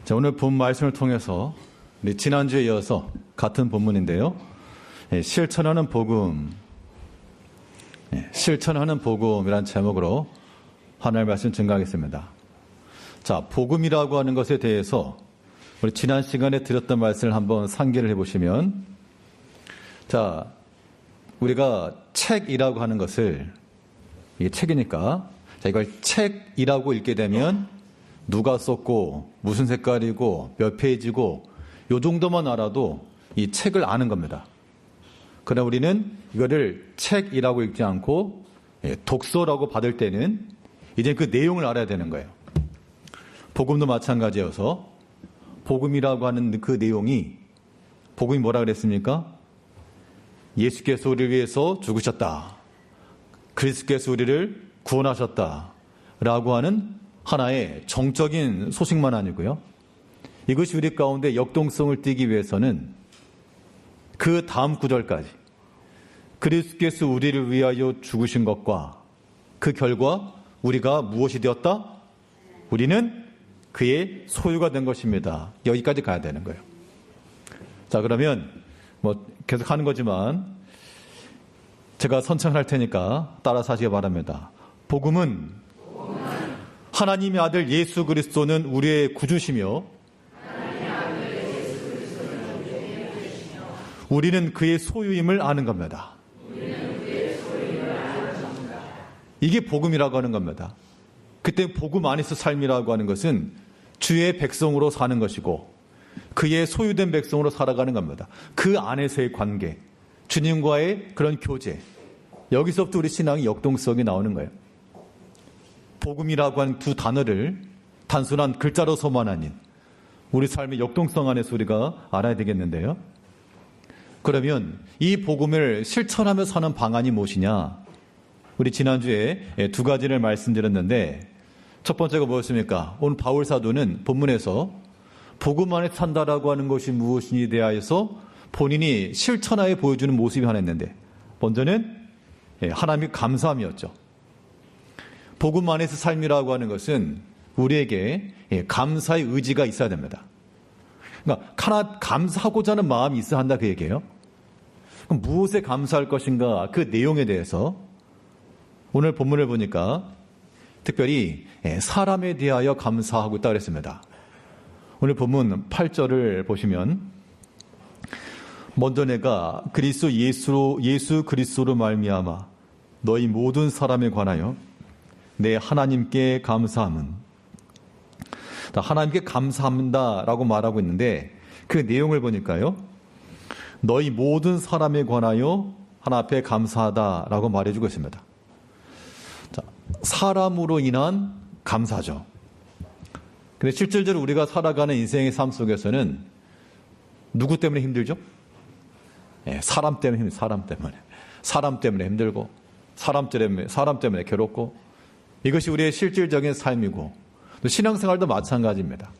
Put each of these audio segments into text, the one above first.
자, 오늘 본 말씀을 통해서 우리 지난주에 이어서 같은 본문인데요. 실천하는 복음, 실천하는 복음이라는 제목으로 하나님의 말씀 증거하겠습니다. 자, 복음이라고 하는 것에 대해서 우리 지난 시간에 드렸던 말씀을 한번 상기를 해보시면, 자, 우리가 책이라고 하는 것을, 이게 책이니까, 자, 이걸 책이라고 읽게 되면 누가 썼고 무슨 색깔이고 몇 페이지고 요 정도만 알아도 이 책을 아는 겁니다. 그러나 우리는 이거를 책이라고 읽지 않고 독서라고 받을 때는 이제 그 내용을 알아야 되는 거예요. 복음도 마찬가지여서 복음이라고 하는 그 내용이, 복음이 뭐라 그랬습니까? 예수께서 우리를 위해서 죽으셨다, 그리스도께서 우리를 구원하셨다 라고 하는 하나의 정적인 소식만 아니고요, 이것이 우리 가운데 역동성을 띠기 위해서는 그 다음 구절까지 그리스도께서 우리를 위하여 죽으신 것과 그 결과 우리가 무엇이 되었다? 우리는 그의 소유가 된 것입니다. 여기까지 가야 되는 거예요. 자, 그러면 계속 하는 거지만 제가 선창할 테니까 따라서 하시기 바랍니다. 복음은 하나님의 아들 예수 그리스도는 우리의 구주시며 우리는 그의 소유임을 아는 겁니다. 이게 복음이라고 하는 겁니다. 그때 복음 안에서 삶이라고 하는 것은 주의 백성으로 사는 것이고 그의 소유된 백성으로 살아가는 겁니다. 그 안에서의 관계, 주님과의 그런 교제, 여기서부터 우리 신앙의 역동성이 나오는 거예요. 복음이라고 하는 두 단어를 단순한 글자로서만 아닌 우리 삶의 역동성 안에서 우리가 알아야 되겠는데요. 그러면 이 복음을 실천하며 사는 방안이 무엇이냐? 우리 지난주에 두 가지를 말씀드렸는데, 첫 번째가 무엇입니까? 오늘 바울 사도는 본문에서 복음 안에 산다라고 하는 것이 무엇이니 대하여서 본인이 실천하에 보여주는 모습이 하나 있는데, 먼저는 하나님의 감사함이었죠. 복음 안에서 삶이라고 하는 것은 우리에게 감사의 의지가 있어야 됩니다. 그러니까 감사하고자 하는 마음이 있어야 한다, 그 얘기예요. 그럼 무엇에 감사할 것인가, 그 내용에 대해서 오늘 본문을 보니까 특별히 사람에 대하여 감사하고 있다고 그랬습니다. 오늘 본문 8절을 보시면, 먼저 내가 그리스도 예수 그리스도로 말미암아 너희 모든 사람에 관하여 내 하나님께 감사함은, 하나님께 감사합니다라고 말하고 있는데 그 내용을 보니까요, 너희 모든 사람에 관하여 하나 앞에 감사하다라고 말해주고 있습니다. 자, 사람으로 인한 감사죠. 근데 실질적으로 우리가 살아가는 인생의 삶 속에서는 누구 때문에 힘들죠? 사람 때문에 힘들죠. 사람 때문에 힘들고, 사람 때문에 괴롭고, 이것이 우리의 실질적인 삶이고, 또 신앙생활도 마찬가지입니다.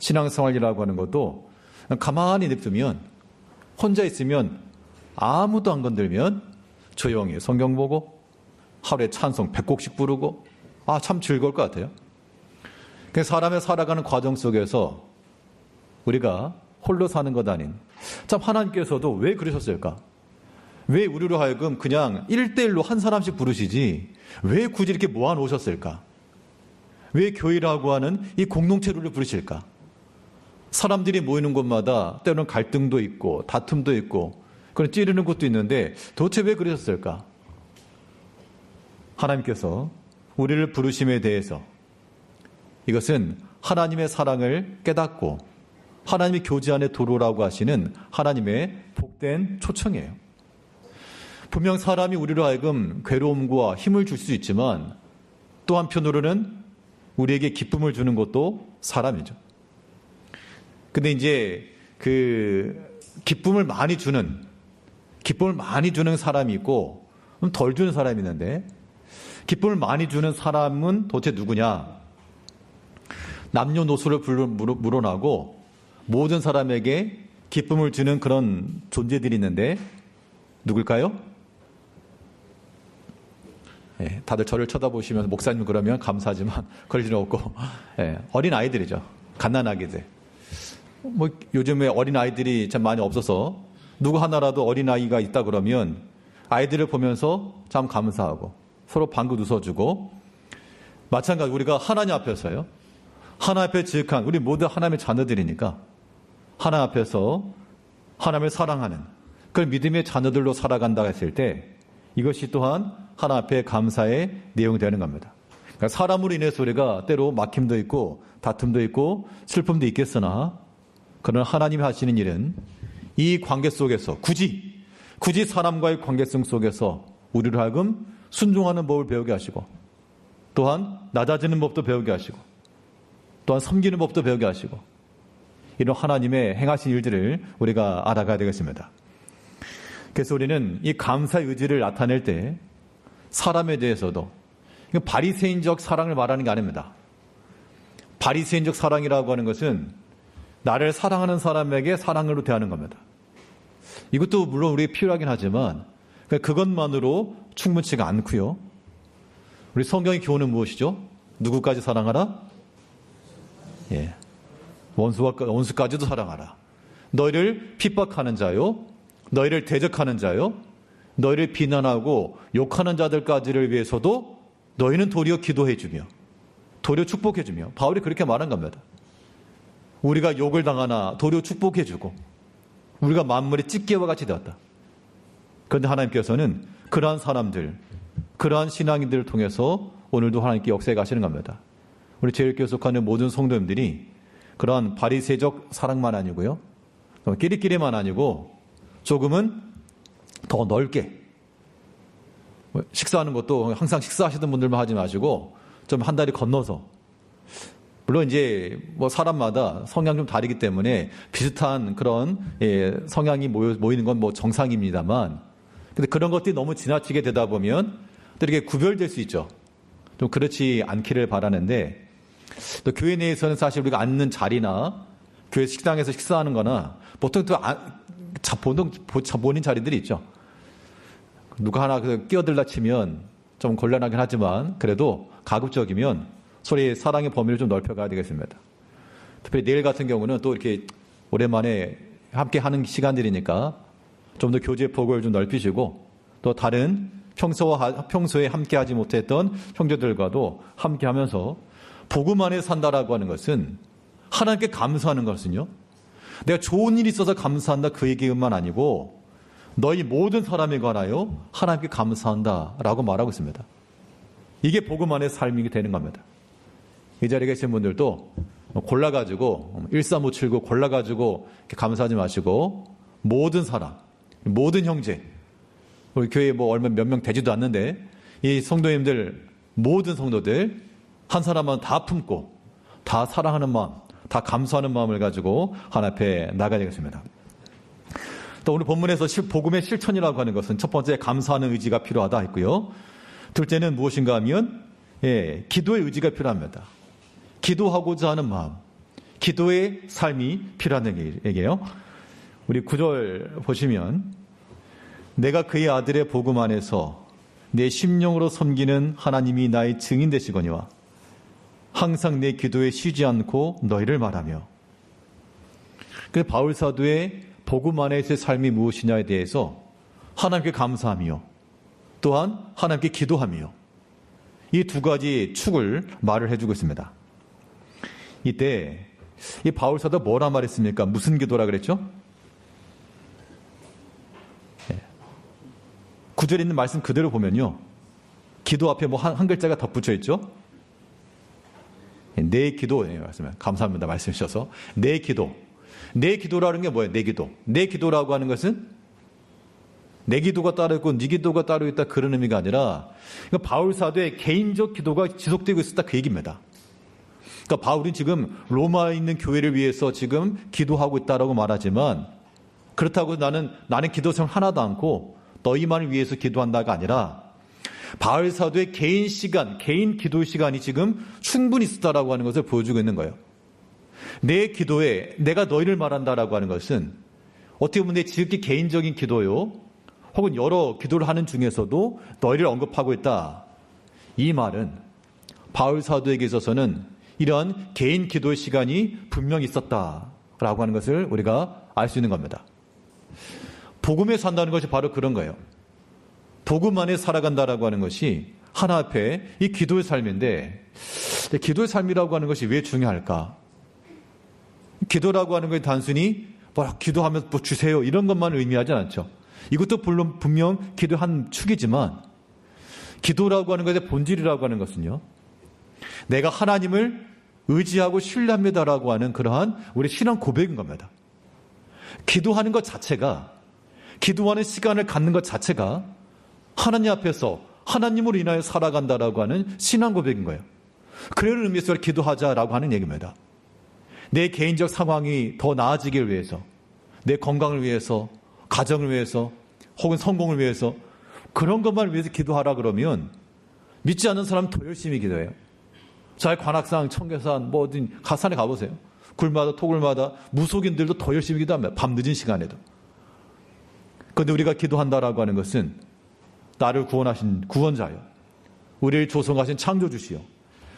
신앙생활이라고 하는 것도 가만히 냅두면, 혼자 있으면, 아무도 안 건들면 조용히 성경 보고 하루에 찬송 100곡씩 부르고, 참 즐거울 것 같아요. 사람의 살아가는 과정 속에서 우리가 홀로 사는 것 아닌, 참 하나님께서도 왜 그러셨을까? 왜 우리로 하여금 그냥 1대1로 한 사람씩 부르시지 왜 굳이 이렇게 모아놓으셨을까? 왜 교회라고 하는 이 공동체를 부르실까? 사람들이 모이는 곳마다 때로는 갈등도 있고 다툼도 있고 그런 찌르는 것도 있는데 도대체 왜 그러셨을까? 하나님께서 우리를 부르심에 대해서, 이것은 하나님의 사랑을 깨닫고 하나님의 교제 안에 들어오라고 하시는 하나님의 복된 초청이에요. 분명 사람이 우리로 하여금 괴로움과 힘을 줄 수 있지만 또 한편으로는 우리에게 기쁨을 주는 것도 사람이죠. 근데 이제 그 기쁨을 많이 주는 사람이 있고 덜 주는 사람이 있는데, 기쁨을 많이 주는 사람은 도대체 누구냐? 남녀노소를 물어나고 모든 사람에게 기쁨을 주는 그런 존재들이 있는데 누굴까요? 다들 저를 쳐다보시면서 목사님 그러면 감사하지만 그럴 일은 없고, 어린 아이들이죠. 갓난아기들. 요즘에 어린아이들이 참 많이 없어서 누구 하나라도 어린아이가 있다 그러면 아이들을 보면서 참 감사하고 서로 방긋 웃어주고, 마찬가지 우리가 하나님 앞에서요. 하나님 앞에 지극한 우리 모두 하나님의 자녀들이니까 하나님 앞에서 하나님을 사랑하는 그걸 믿음의 자녀들로 살아간다 했을 때 이것이 또한 하나님 앞에 감사의 내용이 되는 겁니다. 그러니까 사람으로 인해서 우리가 때로 막힘도 있고 다툼도 있고 슬픔도 있겠으나, 그러나 하나님이 하시는 일은 이 관계 속에서 굳이 사람과의 관계성 속에서 우리를 하여금 순종하는 법을 배우게 하시고, 또한 낮아지는 법도 배우게 하시고, 또한 섬기는 법도 배우게 하시고, 이런 하나님의 행하신 일들을 우리가 알아가야 되겠습니다. 그래서 우리는 이 감사의 의지를 나타낼 때 사람에 대해서도 바리새인적 사랑을 말하는 게 아닙니다. 바리새인적 사랑이라고 하는 것은 나를 사랑하는 사람에게 사랑으로 대하는 겁니다. 이것도 물론 우리에게 필요하긴 하지만 그것만으로 충분치가 않고요. 우리 성경의 교훈은 무엇이죠? 누구까지 사랑하라? 예, 원수까지도 사랑하라. 너희를 핍박하는 자요, 너희를 대적하는 자요, 너희를 비난하고 욕하는 자들까지를 위해서도 너희는 도리어 기도해주며 도리어 축복해주며, 바울이 그렇게 말한 겁니다. 우리가 욕을 당하나 도리어 축복해주고 우리가 만물의 찢개와 같이 되었다. 그런데 하나님께서는 그러한 사람들, 그러한 신앙인들을 통해서 오늘도 하나님께 역사해 가시는 겁니다. 우리 제일교회 속하는 모든 성도님들이 그러한 바리새적 사랑만 아니고요, 끼리끼리만 아니고 조금은 더 넓게, 식사하는 것도 항상 식사하시던 분들만 하지 마시고 좀 한 다리 건너서, 물론 이제 사람마다 성향이 좀 다르기 때문에 비슷한 그런 성향이 모이는 건 정상입니다만, 근데 그런 것들이 너무 지나치게 되다 보면 또 이렇게 구별될 수 있죠. 좀 그렇지 않기를 바라는데, 또 교회 내에서는 사실 우리가 앉는 자리나 교회 식당에서 식사하는 거나 보통 또 본인 자리들이 있죠. 누가 하나 끼어들라 치면 좀 곤란하긴 하지만 그래도 가급적이면 서로의 사랑의 범위를 좀 넓혀가야 되겠습니다. 특별히 내일 같은 경우는 또 이렇게 오랜만에 함께 하는 시간들이니까 좀 더 교제의 폭을 좀 넓히시고, 또 다른 평소에 함께 하지 못했던 형제들과도 함께 하면서 복음 안에 산다라고 하는 것은 하나님께 감사하는 것은요, 내가 좋은 일이 있어서 감사한다 그 얘기만 아니고 너희 모든 사람에 관하여 하나님께 감사한다라고 말하고 있습니다. 이게 복음 안의 삶이 되는 겁니다. 이 자리에 계신 분들도 골라가지고 1357고 골라가지고 감사하지 마시고, 모든 사람, 모든 형제, 우리 교회에 얼마 몇 명 되지도 않는데 이 성도님들, 모든 성도들 한 사람만 다 품고 다 사랑하는 마음, 다 감사하는 마음을 가지고 하나님 앞에 나가야 되겠습니다. 또 오늘 본문에서 복음의 실천이라고 하는 것은 첫 번째 감사하는 의지가 필요하다 했고요. 둘째는 무엇인가 하면 기도의 의지가 필요합니다. 기도하고자 하는 마음, 기도의 삶이 필요한 얘기예요. 우리 9절 보시면, 내가 그의 아들의 복음 안에서 내 심령으로 섬기는 하나님이 나의 증인 되시거니와 항상 내 기도에 쉬지 않고 너희를 말하며. 그래서 바울 사도의 복음 안에서의 삶이 무엇이냐에 대해서 하나님께 감사하며 또한 하나님께 기도하며, 이 두 가지 축을 말을 해주고 있습니다. 이때 이 바울 사도 뭐라 말했습니까? 무슨 기도라 그랬죠? 9절에 있는 말씀 그대로 보면요, 기도 앞에 한 글자가 덧붙여 있죠? 내 기도, 감사합니다. 말씀 주셔서. 내 기도. 내 기도라는 게 뭐예요? 내 기도. 내 기도라고 하는 것은 내 기도가 따로 있고 네 기도가 따로 있다, 그런 의미가 아니라 바울 사도의 개인적 기도가 지속되고 있었다, 그 얘기입니다. 그러니까 바울이 지금 로마에 있는 교회를 위해서 지금 기도하고 있다라고 말하지만, 그렇다고 나는 기도 생활 하나도 않고 너희만을 위해서 기도한다가 아니라 바울 사도의 개인 시간, 개인 기도 시간이 지금 충분히 있었다라고 하는 것을 보여주고 있는 거예요. 내 기도에 내가 너희를 말한다라고 하는 것은 어떻게 보면 내 지극히 개인적인 기도요, 혹은 여러 기도를 하는 중에서도 너희를 언급하고 있다. 이 말은 바울 사도에게 있어서는 이러한 개인 기도의 시간이 분명히 있었다 라고 하는 것을 우리가 알 수 있는 겁니다. 복음에 산다는 것이 바로 그런 거예요. 복음 안에 살아간다라고 하는 것이 하나 앞에 이 기도의 삶인데, 기도의 삶이라고 하는 것이 왜 중요할까? 기도라고 하는 것이 단순히 기도하면서 뭐 주세요 이런 것만 의미하지 않죠. 이것도 물론 분명 기도의 한 축이지만, 기도라고 하는 것의 본질이라고 하는 것은요, 내가 하나님을 의지하고 신뢰합니다라고 하는 그러한 우리 신앙 고백인 겁니다. 기도하는 것 자체가, 기도하는 시간을 갖는 것 자체가 하나님 앞에서 하나님으로 인하여 살아간다라고 하는 신앙 고백인 거예요. 그런 의미에서 기도하자라고 하는 얘기입니다. 내 개인적 상황이 더 나아지길 위해서, 내 건강을 위해서, 가정을 위해서, 혹은 성공을 위해서, 그런 것만 위해서 기도하라 그러면 믿지 않는 사람은 더 열심히 기도해요. 잘 관악산, 청계산, 뭐 어딘 가산에 가보세요. 굴마다 토굴마다 무속인들도 더 열심히 기도합니다. 밤 늦은 시간에도. 그런데 우리가 기도한다라고 하는 것은 나를 구원하신 구원자요, 우리를 조성하신 창조주시요,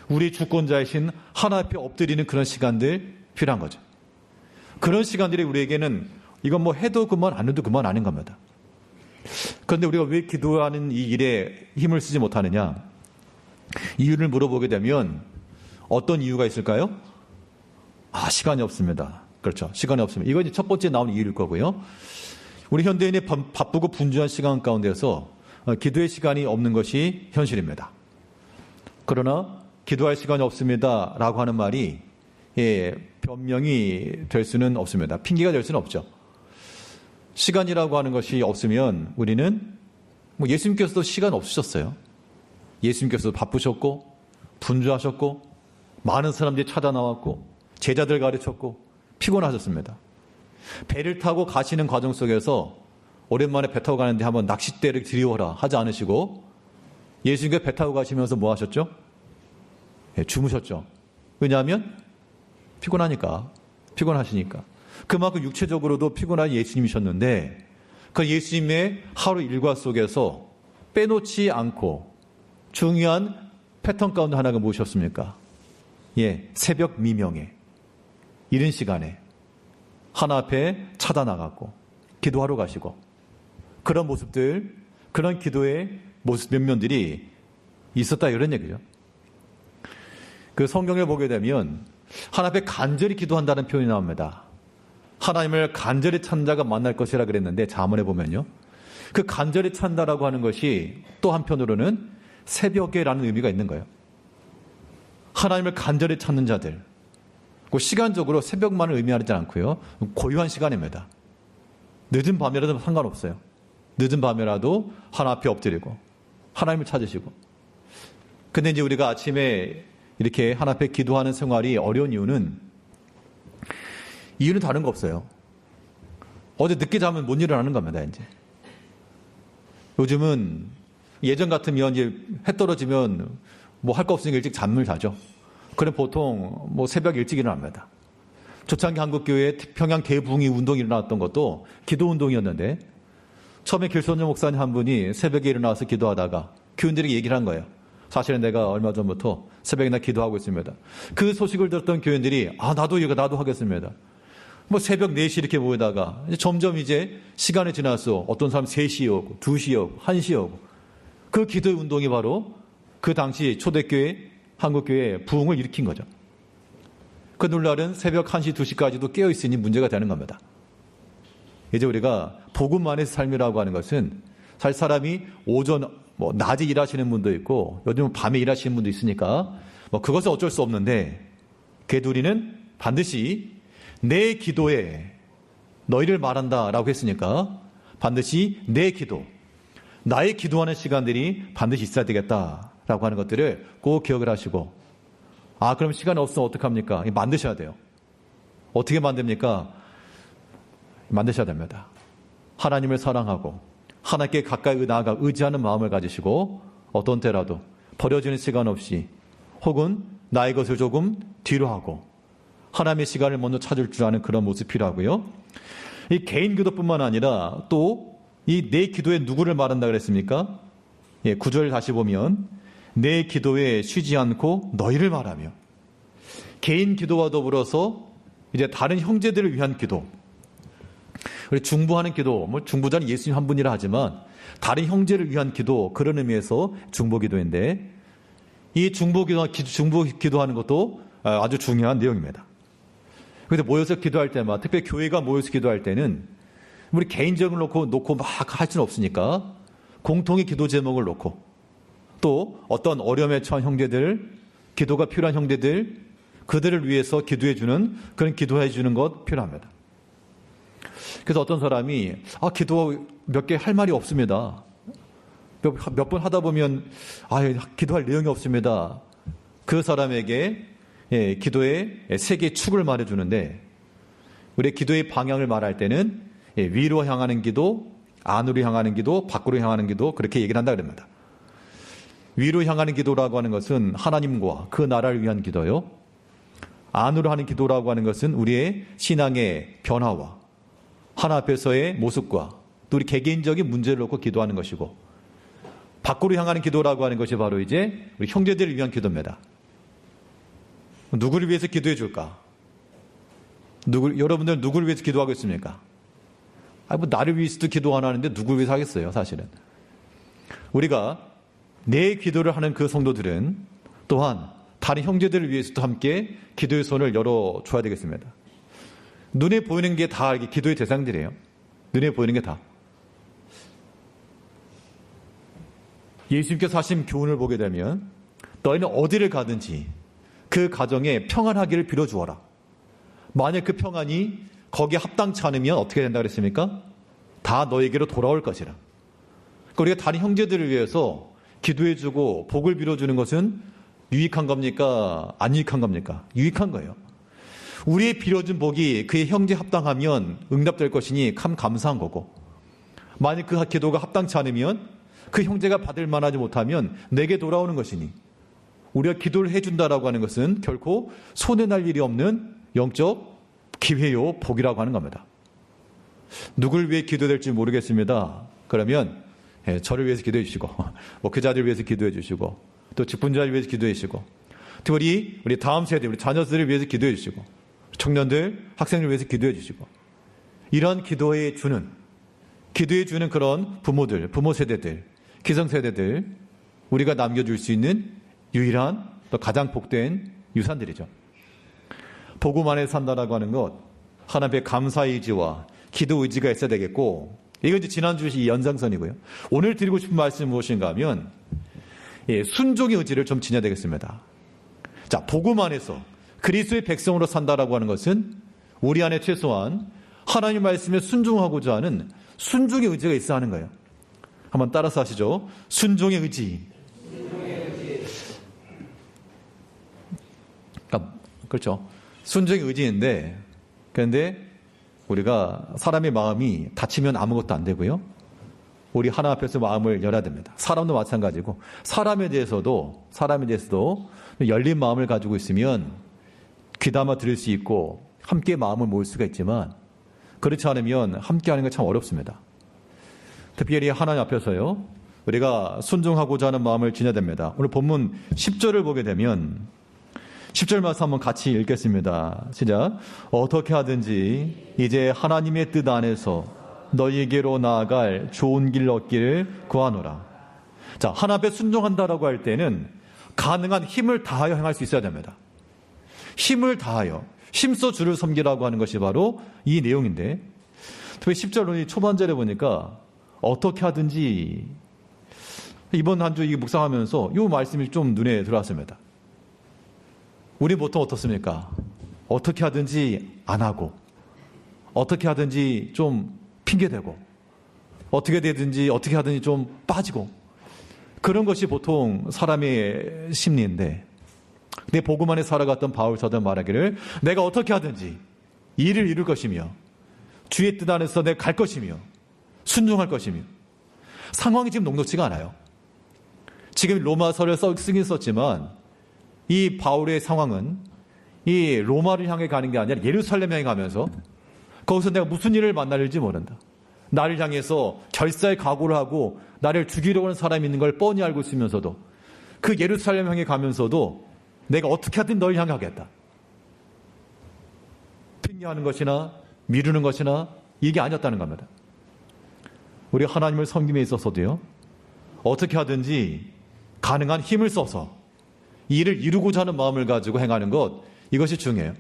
우리 주권자이신 하나 앞에 엎드리는 그런 시간들 필요한 거죠. 그런 시간들이 우리에게는 이건 뭐 해도 그만 안 해도 그만 아닌 겁니다. 그런데 우리가 왜 기도하는 이 일에 힘을 쓰지 못하느냐? 이유를 물어보게 되면 어떤 이유가 있을까요? 시간이 없습니다. 그렇죠. 시간이 없습니다. 이건 이제 첫 번째 나온 이유일 거고요. 우리 현대인의 바쁘고 분주한 시간 가운데서 기도의 시간이 없는 것이 현실입니다. 그러나 기도할 시간이 없습니다 라고 하는 말이 변명이 될 수는 없습니다. 핑계가 될 수는 없죠. 시간이라고 하는 것이 없으면 우리는 예수님께서도 시간 없으셨어요. 예수님께서도 바쁘셨고 분주하셨고 많은 사람들이 찾아나왔고 제자들 가르쳤고 피곤하셨습니다. 배를 타고 가시는 과정 속에서 오랜만에 배 타고 가는데 한번 낚싯대를 들이워라 하지 않으시고 예수님께서 배 타고 가시면서 뭐 하셨죠? 주무셨죠. 왜냐하면 피곤하시니까. 그만큼 육체적으로도 피곤한 예수님이셨는데, 그 예수님의 하루 일과 속에서 빼놓지 않고 중요한 패턴 가운데 하나가 무엇이었습니까? 새벽 미명에, 이른 시간에 하나 앞에 찾아나갔고 기도하러 가시고, 그런 모습들, 그런 기도의 모습 면면들이 있었다, 이런 얘기죠. 그 성경을 보게 되면 하나 앞에 간절히 기도한다는 표현이 나옵니다. 하나님을 간절히 찾는 자가 만날 것이라 그랬는데, 잠언에 보면요, 그 간절히 찾는다라고 하는 것이 또 한편으로는 새벽에라는 의미가 있는 거예요. 하나님을 간절히 찾는 자들, 그 시간적으로 새벽만을 의미하지 않고요, 고유한 시간입니다. 늦은 밤이라도 상관없어요. 늦은 밤이라도 하나 앞에 엎드리고 하나님을 찾으시고. 근데 이제 우리가 아침에 이렇게 하나 앞에 기도하는 생활이 어려운 이유는 다른 거 없어요. 어제 늦게 자면 못 일어나는 겁니다, 이제. 요즘은 예전 같으면 이제 해 떨어지면 뭐 할 거 없으니까 일찍 잠을 자죠. 그럼 보통 뭐 새벽 일찍 일어납니다. 초창기 한국교회 평양 대붕이 운동이 일어났던 것도 기도 운동이었는데, 처음에 길선조 목사님 한 분이 새벽에 일어나서 기도하다가 교인들에게 얘기를 한 거예요. 사실은 내가 얼마 전부터 새벽에 나 기도하고 있습니다. 그 소식을 들었던 교인들이 나도 하겠습니다. 뭐 새벽 4시 이렇게 모이다가 점점 이제 시간이 지나서 어떤 사람 3시에 오고 2시에 오고 1시에 오고, 그 기도의 운동이 바로 그 당시 초대교회 한국교회의 부흥을 일으킨 거죠. 그 오늘날은 새벽 1시 2시까지도 깨어있으니 문제가 되는 겁니다. 이제 우리가 복음 안에서 삶이라고 하는 것은, 사실 사람이 낮에 일하시는 분도 있고 요즘은 밤에 일하시는 분도 있으니까 그것은 어쩔 수 없는데, 그래도 우리는 반드시 내 기도에 너희를 말한다라고 했으니까 반드시 내 기도, 나의 기도하는 시간들이 반드시 있어야 되겠다라고 하는 것들을 꼭 기억을 하시고, 그럼 시간이 없으면 어떡합니까? 만드셔야 돼요. 어떻게 만듭니까? 만드셔야 됩니다. 하나님을 사랑하고 하나님께 가까이 나아가 의지하는 마음을 가지시고, 어떤 때라도 버려지는 시간 없이, 혹은 나의 것을 조금 뒤로 하고 하나님의 시간을 먼저 찾을 줄 아는 그런 모습이 필요하고요. 이 개인 기도뿐만 아니라 또 이 내 기도에 누구를 말한다 그랬습니까? 9절 다시 보면 내 기도에 쉬지 않고 너희를 말하며, 개인 기도와 더불어서 이제 다른 형제들을 위한 기도, 우리 중보하는 기도, 중보자는 예수님 한 분이라 하지만 다른 형제를 위한 기도, 그런 의미에서 중보기도인데, 이 중보기도하는 것도 아주 중요한 내용입니다. 그래서 모여서 기도할 때마다, 특별히 교회가 모여서 기도할 때는 우리 개인적으로 놓고 막 할 수는 없으니까 공통의 기도 제목을 놓고, 또 어떤 어려움에 처한 형제들, 기도가 필요한 형제들, 그들을 위해서 기도해주는, 그런 기도해주는 것 필요합니다. 그래서 어떤 사람이 기도 몇 개 할 말이 없습니다. 몇 번 하다 보면 기도할 내용이 없습니다. 그 사람에게 기도의 세 개의 축을 말해주는데, 우리 기도의 방향을 말할 때는 위로 향하는 기도, 안으로 향하는 기도, 밖으로 향하는 기도, 그렇게 얘기를 한다 그럽니다. 위로 향하는 기도라고 하는 것은 하나님과 그 나라를 위한 기도요. 안으로 하는 기도라고 하는 것은 우리의 신앙의 변화와 하나 앞에서의 모습과 또 우리 개개인적인 문제를 놓고 기도하는 것이고, 밖으로 향하는 기도라고 하는 것이 바로 이제 우리 형제들을 위한 기도입니다. 누구를 위해서 기도해 줄까? 여러분들 누구를 위해서 기도하고 있습니까? 나를 위해서도 기도 안 하는데 누구를 위해서 하겠어요, 사실은. 우리가 내 기도를 하는 그 성도들은 또한 다른 형제들을 위해서도 함께 기도의 손을 열어줘야 되겠습니다. 눈에 보이는 게 다 기도의 대상들이에요. 눈에 보이는 게 다. 예수님께서 하신 교훈을 보게 되면, 너희는 어디를 가든지 그 가정에 평안하기를 빌어주어라. 만약 그 평안이 거기에 합당치 않으면 어떻게 된다 그랬습니까? 다 너에게로 돌아올 것이라. 그러니까 우리가 다른 형제들을 위해서 기도해주고 복을 빌어주는 것은 유익한 겁니까? 안 유익한 겁니까? 유익한 거예요. 우리의 빌어준 복이 그의 형제 합당하면 응답될 것이니 참 감사한 거고, 만약 그 기도가 합당치 않으면 그 형제가 받을 만하지 못하면 내게 돌아오는 것이니, 우리가 기도를 해준다라고 하는 것은 결코 손해날 일이 없는 영적 기회요, 복이라고 하는 겁니다. 누굴 위해 기도될지 모르겠습니다. 그러면 저를 위해서 기도해 주시고, 목회자들을 위해서 기도해 주시고, 또 직분자를 위해서 기도해 주시고, 특히 우리 다음 세대, 우리 자녀들을 위해서 기도해 주시고, 청년들, 학생을 위해서 기도해 주시고, 이런 기도해 주는 그런 부모들, 부모 세대들, 기성 세대들, 우리가 남겨줄 수 있는 유일한 또 가장 복된 유산들이죠. 복음 안에 산다라고 하는 것, 하나님의 감사 의지와 기도 의지가 있어야 되겠고, 이건 이제 지난주 이 연장선이고요. 오늘 드리고 싶은 말씀은 무엇인가 하면, 순종의 의지를 좀 지녀야 되겠습니다. 자, 복음 안에서 그리스도의 백성으로 산다라고 하는 것은 우리 안에 최소한 하나님 말씀에 순종하고자 하는 순종의 의지가 있어야 하는 거예요. 한번 따라서 하시죠. 순종의 의지. 그렇죠. 순종의 의지인데, 그런데 우리가 사람의 마음이 닫히면 아무것도 안 되고요. 우리 하나 앞에서 마음을 열어야 됩니다. 사람도 마찬가지고, 사람에 대해서도 열린 마음을 가지고 있으면 귀담아 들을 수 있고 함께 마음을 모을 수가 있지만, 그렇지 않으면 함께 하는 게 참 어렵습니다. 특별히 하나님 앞에서요, 우리가 순종하고자 하는 마음을 지녀야 됩니다. 오늘 본문 10절을 보게 되면 10절 말씀 한번 같이 읽겠습니다. 시작. 어떻게 하든지 이제 하나님의 뜻 안에서 너희에게로 나아갈 좋은 길 얻기를 구하노라. 자, 하나 앞에 순종한다라고 할 때는 가능한 힘을 다하여 행할 수 있어야 됩니다. 힘을 다하여, 힘써 주를 섬기라고 하는 것이 바로 이 내용인데, 특히 10절 초반절에 보니까 어떻게 하든지, 이번 한 주 묵상하면서 이 말씀이 좀 눈에 들어왔습니다. 우리 보통 어떻습니까? 어떻게 하든지 안 하고, 어떻게 하든지 좀 핑계대고, 어떻게 하든지 좀 빠지고, 그런 것이 보통 사람의 심리인데, 내 복음 안에 살아갔던 바울 사도는 말하기를, 내가 어떻게 하든지 일을 이룰 것이며 주의 뜻 안에서 내가 갈 것이며 순종할 것이며, 상황이 지금 녹록지가 않아요. 지금 로마서를 쓰긴 썼지만 이 바울의 상황은 이 로마를 향해 가는 게 아니라 예루살렘 향해 가면서 거기서 내가 무슨 일을 만날지 모른다. 나를 향해서 결사의 각오를 하고 나를 죽이려고 하는 사람이 있는 걸 뻔히 알고 있으면서도, 그 예루살렘 향해 가면서도 내가 어떻게 하든 너를 향해 가겠다. 핑계하는 것이나 미루는 것이나 이게 아니었다는 겁니다. 우리 하나님을 섬김에 있어서도요, 어떻게 하든지 가능한 힘을 써서 이 일을 이루고자 하는 마음을 가지고 행하는 것, 이것이 중요해요.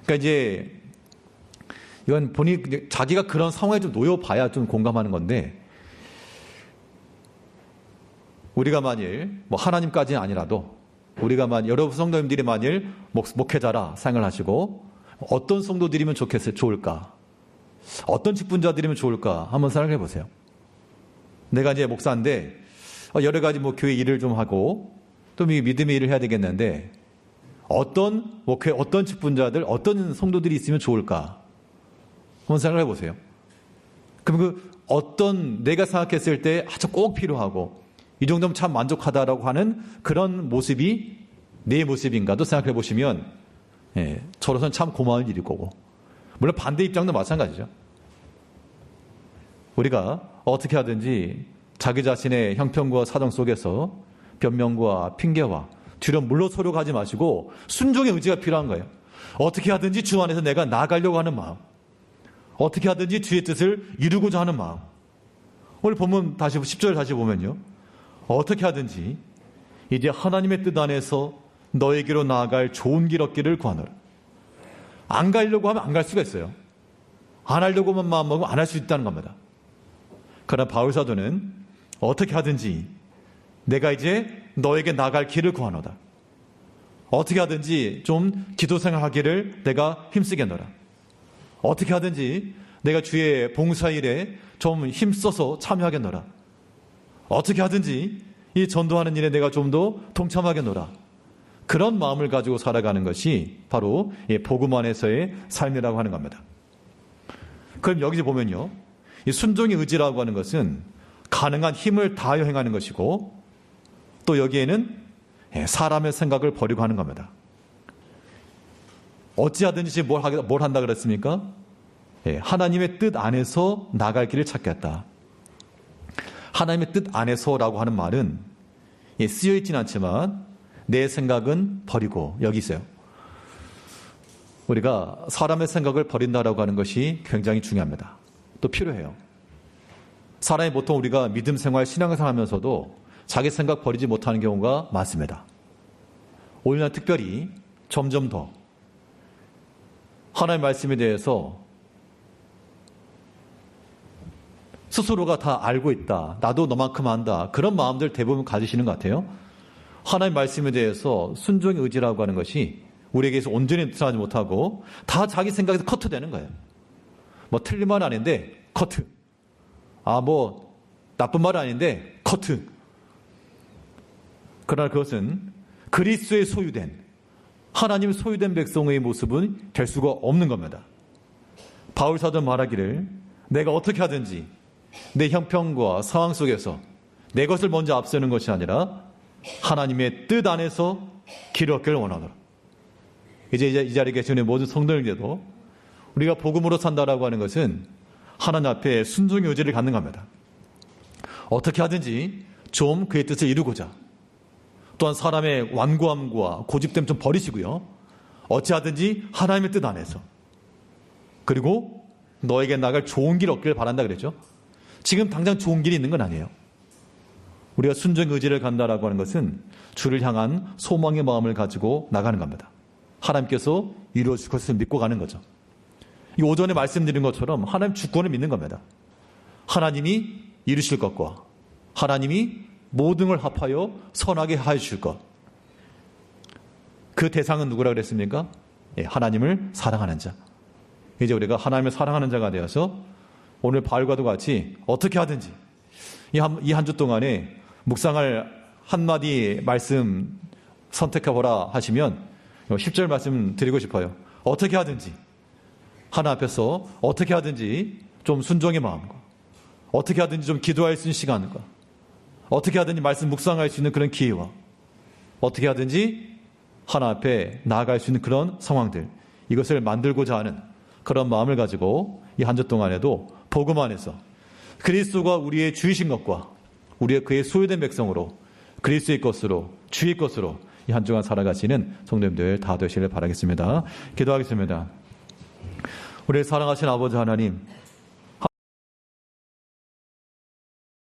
그러니까 이제 이건 본인이 자기가 그런 상황에 좀 놓여봐야 좀 공감하는 건데, 우리가 만일 하나님까지는 아니라도 우리가 만일 여러분 성도님들이 만일 목회자라 생각을 하시고 어떤 성도들이면 좋을까? 어떤 직분자들이면 좋을까? 한번 생각해 보세요. 내가 이제 목사인데 여러 가지 교회 일을 좀 하고 또 믿음의 일을 해야 되겠는데 어떤 목회, 어떤 직분자들, 어떤 성도들이 있으면 좋을까? 한번 생각해 보세요. 그럼 어떤 내가 생각했을 때 아주 꼭 필요하고 이 정도면 참 만족하다라고 하는 그런 모습이 내 모습인가도 생각해 보시면 저로서는 참 고마운 일일 거고, 물론 반대 입장도 마찬가지죠. 우리가 어떻게 하든지 자기 자신의 형편과 사정 속에서 변명과 핑계와 뒤로 물러서려고 하지 마시고 순종의 의지가 필요한 거예요. 어떻게 하든지 주 안에서 내가 나아가려고 하는 마음, 어떻게 하든지 주의 뜻을 이루고자 하는 마음. 오늘 본문 10절 다시 보면요, 어떻게 하든지 이제 하나님의 뜻 안에서 너에게로 나아갈 좋은 길 얻기를 구하노라. 안 가려고 하면 안 갈 수가 있어요. 안 하려고만 마음먹으면 안 할 수 있다는 겁니다. 그러나 바울 사도는 어떻게 하든지 내가 이제 너에게 나갈 길을 구하노라. 어떻게 하든지 좀 기도 생활하기를 내가 힘쓰겠노라. 어떻게 하든지 내가 주의 봉사일에 좀 힘써서 참여하겠노라. 어떻게 하든지 이 전도하는 일에 내가 좀 더 동참하겠노라. 그런 마음을 가지고 살아가는 것이 바로 복음 안에서의 삶이라고 하는 겁니다. 그럼 여기서 보면요, 이 순종의 의지라고 하는 것은 가능한 힘을 다하여 행하는 것이고, 또 여기에는 사람의 생각을 버리고 하는 겁니다. 어찌하든지 뭘 한다 그랬습니까? 하나님의 뜻 안에서 나갈 길을 찾겠다. 하나님의 뜻 안에서라고 하는 말은 쓰여 있지는 않지만 내 생각은 버리고, 여기 있어요. 우리가 사람의 생각을 버린다라고 하는 것이 굉장히 중요합니다. 또 필요해요. 사람이 보통 우리가 믿음 생활, 신앙생활 하면서도 자기 생각 버리지 못하는 경우가 많습니다. 오히려 특별히 점점 더 하나님의 말씀에 대해서 스스로가 다 알고 있다, 나도 너만큼 안다, 그런 마음들 대부분 가지시는 것 같아요. 하나님의 말씀에 대해서 순종의 의지라고 하는 것이 우리에게서 온전히 드러나지 못하고 다 자기 생각에서 커트되는 거예요. 틀린 말은 아닌데 커트, 나쁜 말은 아닌데 커트. 그러나 그것은 그리스도의 소유된, 하나님 소유된 백성의 모습은 될 수가 없는 겁니다. 바울 사도 말하기를 내가 어떻게 하든지 내 형편과 상황 속에서 내 것을 먼저 앞세우는 것이 아니라 하나님의 뜻 안에서 길을 얻기를 원하노라. 이제 이 자리에 계시는 모든 성도님들도 우리가 복음으로 산다라고 하는 것은 하나님 앞에 순종의 의지를 갖는 겁니다. 어떻게 하든지 좀 그의 뜻을 이루고자, 또한 사람의 완고함과 고집됨 좀 버리시고요, 어찌하든지 하나님의 뜻 안에서, 그리고 너에게 나갈 좋은 길 얻기를 바란다 그랬죠. 지금 당장 좋은 길이 있는 건 아니에요. 우리가 순종의 의지를 간다라고 하는 것은 주를 향한 소망의 마음을 가지고 나가는 겁니다. 하나님께서 이루어 주실 것을 믿고 가는 거죠. 이 오전에 말씀드린 것처럼 하나님 주권을 믿는 겁니다. 하나님이 이루실 것과 하나님이 모든 걸 합하여 선하게 하여 주실 것. 그 대상은 누구라 그랬습니까? 하나님을 사랑하는 자. 이제 우리가 하나님을 사랑하는 자가 되어서 오늘 바울과도 같이 어떻게 하든지 이 한 주 동안에 묵상할 한마디 말씀 선택해보라 하시면 10절 말씀 드리고 싶어요. 어떻게 하든지 하나 앞에서 어떻게 하든지 좀 순종의 마음과, 어떻게 하든지 좀 기도할 수 있는 시간과, 어떻게 하든지 말씀 묵상할 수 있는 그런 기회와, 어떻게 하든지 하나 앞에 나아갈 수 있는 그런 상황들, 이것을 만들고자 하는 그런 마음을 가지고 이 한 주 동안에도 복음 안에서 그리스도가 우리의 주이신 것과 우리의 그의 소유된 백성으로 그리스도의 것으로 주의 것으로 이 한 주간 살아가시는 성도님들 다 되시길 바라겠습니다. 기도하겠습니다. 우리 사랑하신 아버지 하나님,